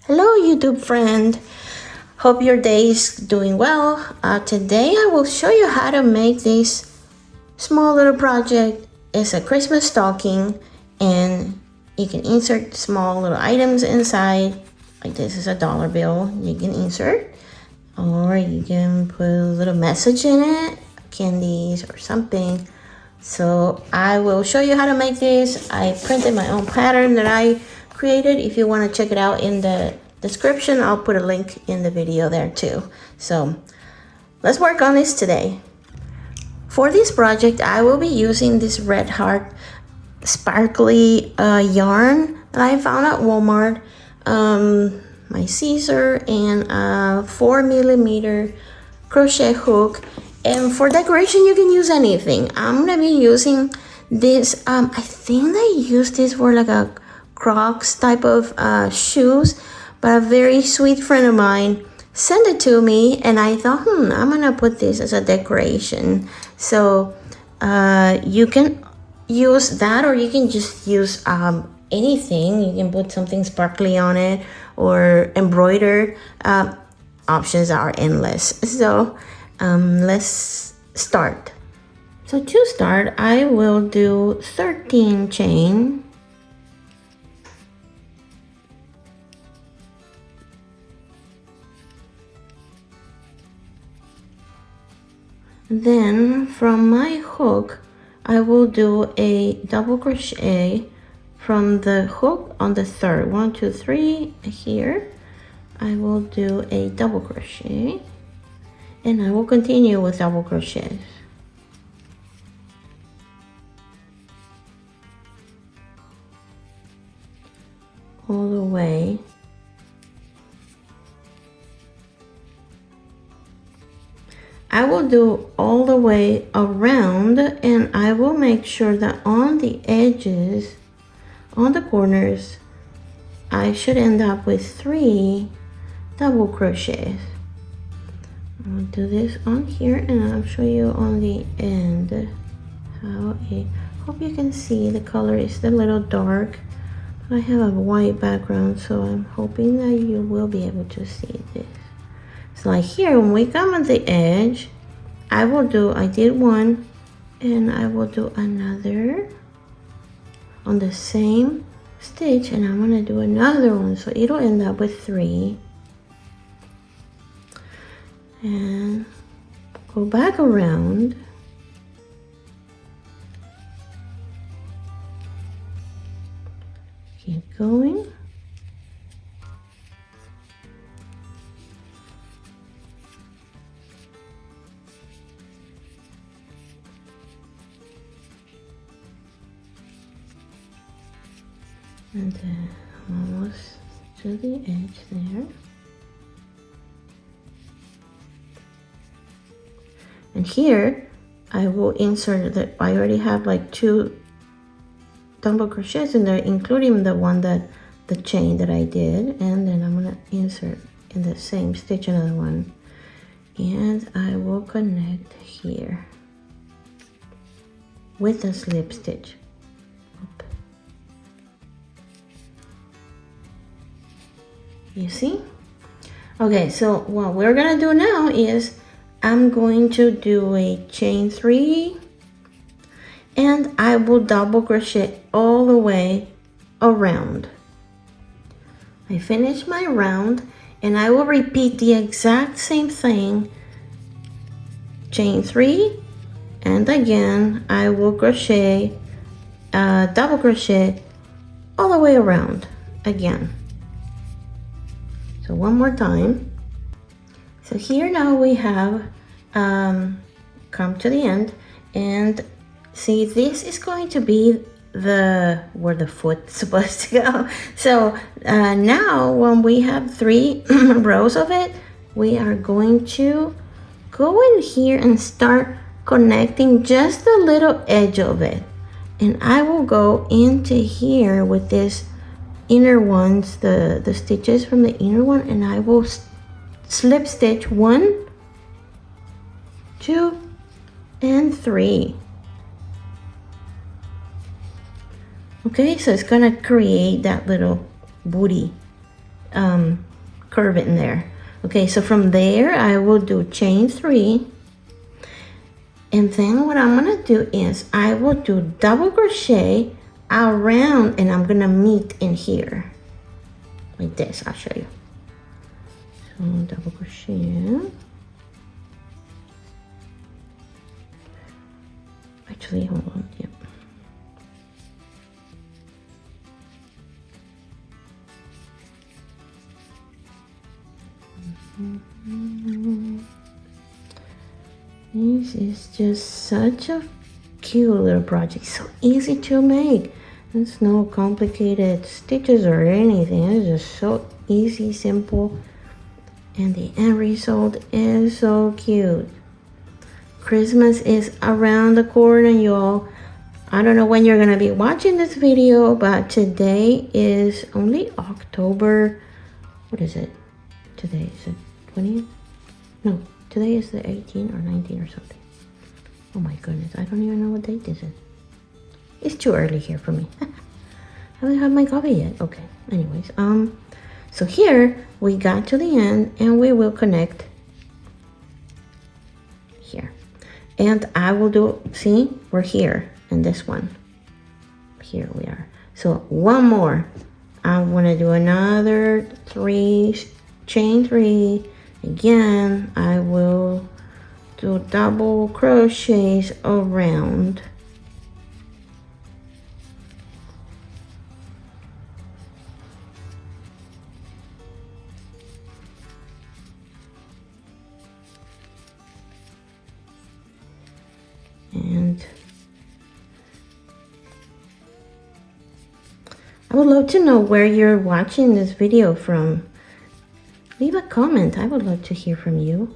Hello YouTube friend, hope your day is doing well. Today I will show you how to make this small little project. It's a Christmas stocking and you can insert small little items inside. Like this is a dollar bill you can insert, or you can put a little message in it, candies or something. So I will show you how to make this. I printed my own pattern that I created. If you want to check it out in the description, I'll put a link in the video there too. So let's work on this today. For this project, I will be using this red heart sparkly yarn that I found at Walmart, my scissor, and a 4mm crochet hook. And for decoration, you can use anything. I'm gonna be using this, I think they use this for like a Crocs type of shoes, but a very sweet friend of mine sent it to me and I thought, I'm gonna put this as a decoration. So you can use that, or you can just use anything. You can put something sparkly on it or embroidered. Options are endless. So let's start. So to start, I will do 13 chain. Then from my hook, I will do a double crochet from the hook on the third. 1, 2, 3 here. I will do a double crochet and I will continue with double crochets. All the way. I will do all the way around, and I will make sure that on the edges, on the corners, I should end up with 3 double crochets. I'll do this on here and I'll show you on the end how it, hope you can see the color is a little dark. I have a white background, so I'm hoping that you will be able to see this. So like here, when we come at the edge, I did one and I will do another on the same stitch, and I'm gonna do another one, so it'll end up with 3. And go back around. Keep going. And then almost to the edge there. And here I will insert that I already have like 2 double crochets in there, including the one that the chain that I did, and then I'm gonna insert in the same stitch another one, and I will connect here with a slip stitch. You see? Okay, so what we're gonna do now is I'm going to do a chain 3 and I will double crochet all the way around. I finish my round and I will repeat the exact same thing. Chain 3, and again I will crochet, double crochet all the way around again. So one more time. So here now we have come to the end, and see, this is going to be where the foot's supposed to go. So now when we have 3 rows of it, we are going to go in here and start connecting just the little edge of it. And I will go into here with this inner ones, the stitches from the inner one, and I will slip stitch 1, 2, and 3. Okay, so it's gonna create that little booty curve in there. Okay, so from there I will do chain 3, and then what I'm gonna do is I will do double crochet around, and I'm gonna meet in here like this. I'll show you. So double crochet. Actually, hold on. Yep. This is just such a cute little project. So easy to make. It's no complicated stitches or anything. It's just so easy, simple, and the end result is so cute. Christmas is around the corner, y'all. I don't know when you're gonna be watching this video, but today is only October. What is it? Today is the 20th? No, today is the 18th or 19th or something. Oh my goodness, I don't even know what date this is. It's too early here for me. I haven't had my coffee yet. Okay, anyways, so here we got to the end, and we will connect here. And I will do, see, we're here in this one. Here we are. So one more. I'm gonna do another 3, chain 3. Again, I will do double crochets around. And I would love to know where you're watching this video from. Leave a comment. I would love to hear from you.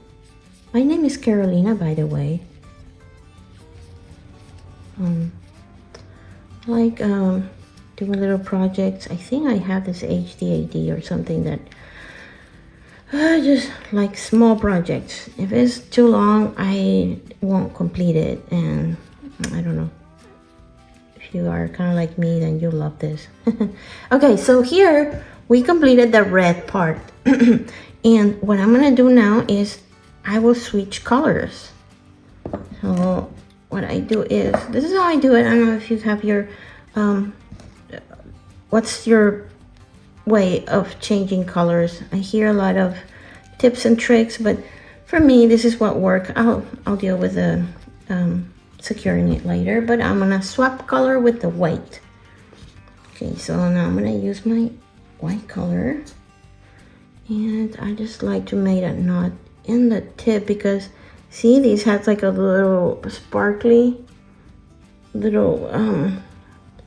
My name is Carolina, by the way. Doing little projects. I think I have this ADHD or something that just like small projects. If it's too long, I won't complete it, and I don't know. If you are kind of like me, then you'll love this. Okay, so here we completed the red part. And what I'm gonna do now is I will switch colors. So what I do is, this is how I do it. I don't know if you have your what's your way of changing colors. I hear a lot of tips and tricks, but for me this is what works. I'll deal with the securing it later, but I'm gonna swap color with the white. Okay, so now I'm gonna use my white color, and I just like to make a knot in the tip, because see, these has like a little sparkly little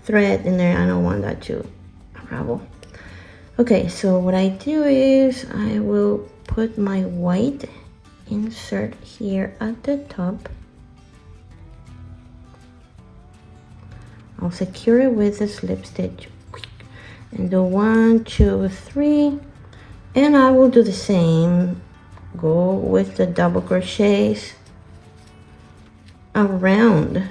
thread in there. I don't want that to unravel. Okay, so what I do is I will put my white insert here at the top. I'll secure it with a slip stitch and do 1, 2, 3, and I will do the same. Go with the double crochets around.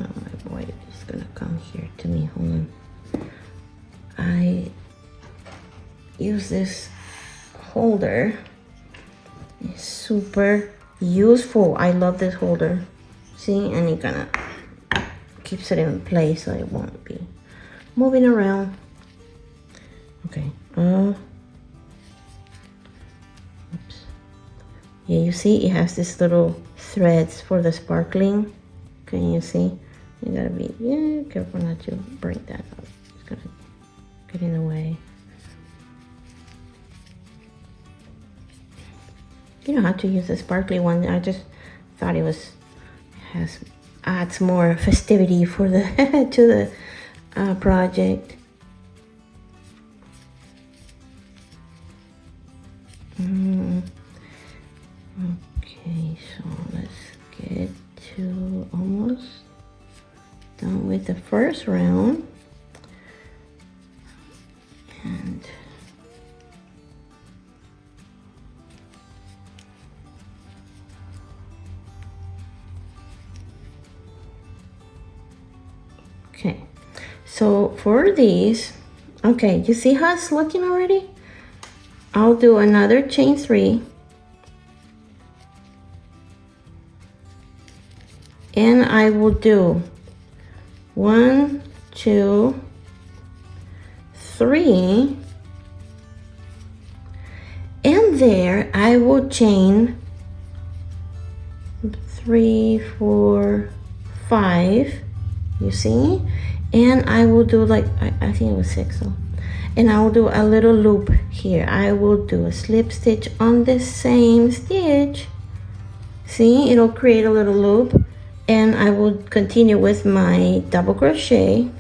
Oh, my boy is gonna come here to me. Hold on. I use this holder. It's super useful. I love this holder. See, and it kind of keeps it in place so it won't be moving around. Okay. Oops. Yeah, you see it has this little threads for the sparkling. Can you see? You gotta be careful not to break that up. It's gonna get in the way. You don't have to use the sparkly one. I just thought it adds more festivity for the to the project. Okay, so let's get to almost done with the first round, and Okay, so for these, okay, you see how it's looking already? I'll do another chain 3. And I will do 1, 2, 3. And there I will chain 3, 4, 5. You see? And I will do like, I think it was 6. So. And I will do a little loop here. I will do a slip stitch on the same stitch. See, it'll create a little loop. And I will continue with my double crochet.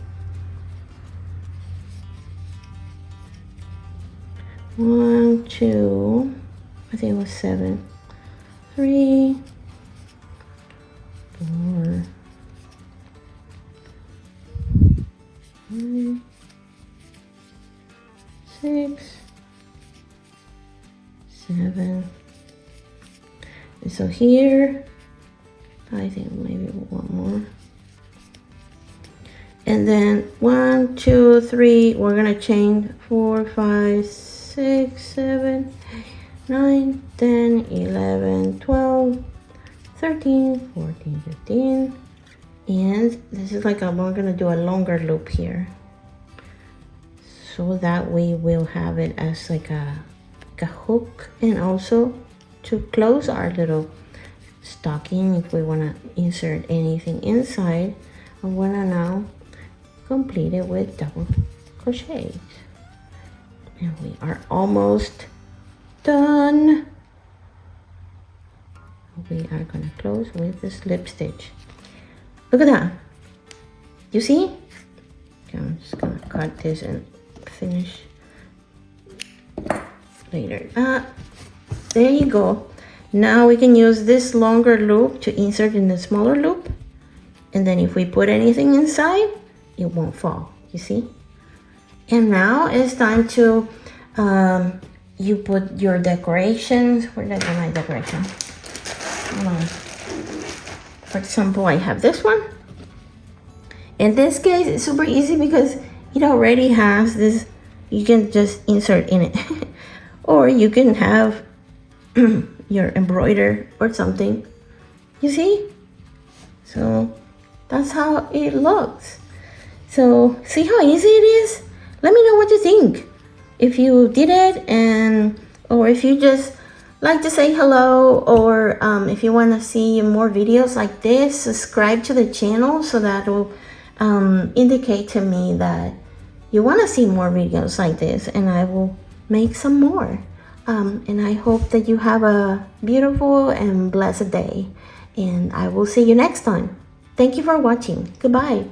1, 2, I think it was 7, 3, 4, 5, 6, 7. And so here, I think maybe one more. And then 1, 2, 3, we're gonna chain 4, 5, 6, 7, 9, 10, 11, 12, 13, 14, 15. And this is like we're gonna do a longer loop here. So that way we'll have it as like a hook, and also to close our little stocking if we want to insert anything inside. I want to now complete it with double crochets, and we are almost done. We are going to close with the slip stitch. Look at that. You see? Okay, I'm just going to cut this and finish later. There you go. Now we can use this longer loop to insert in the smaller loop, and then if we put anything inside, it won't fall. You see? And now it's time to you put your decorations. Where did I put my decoration? Hold on. For example, I have this one. In this case, it's super easy because it already has this. You can just insert in it, or you can have your embroider or something. You see? So that's how it looks. So see how easy it is? Let me know what you think. If you did it, or if you just like to say hello, or if you want to see more videos like this, subscribe to the channel so that will indicate to me that you want to see more videos like this, and I will make some more. And I hope that you have a beautiful and blessed day, and I will see you next time. Thank you for watching. Goodbye.